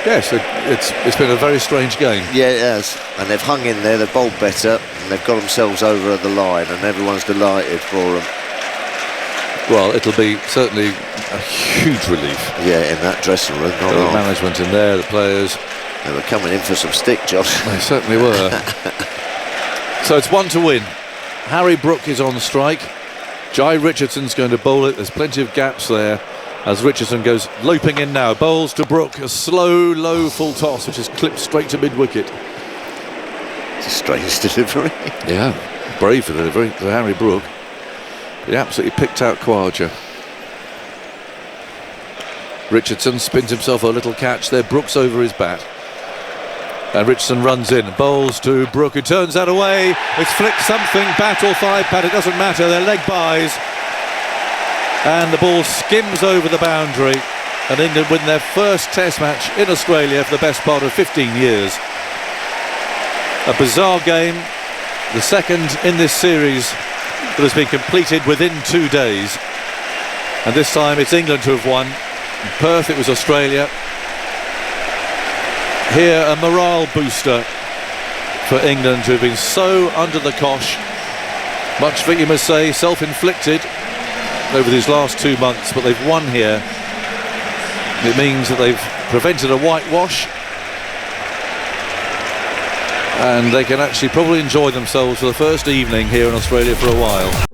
Yes, it's been a very strange game.
Yeah, it has. And they've hung in there, they've bowled better, and they've got themselves over the line, and everyone's delighted for them.
Well, it'll be certainly a huge relief.
Yeah, in that dressing room, not
The
long.
management in there, the players,
They were coming in for some stick, Josh.
they certainly were. So it's 1 to win. Harry Brook is on strike. Jai Richardson's going to bowl it. There's plenty of gaps there as Richardson goes loping in now. Bowls to Brook, a slow, low full toss, which is clipped straight to mid-wicket.
It's a strange delivery.
Yeah, brave for delivery for Harry Brook. He absolutely picked out Khawaja. Richardson spins himself a little catch there. Brooks over his bat. And Richardson runs in, bowls to Brook, who turns that away. It's flicked something, bat or 5 pad, it doesn't matter. They're leg buys. And the ball skims over the boundary. And England win their first Test match in Australia for the best part of 15 years. A bizarre game, the second in this series that has been completed within 2 days. And this time it's England who have won. In Perth it was Australia. Here a morale booster for England, who have been so under the cosh. Much of it, you must say, self-inflicted over these last 2 months, but they've won here. It means that they've prevented a whitewash, and they can actually probably enjoy themselves for the first evening here in Australia for a while.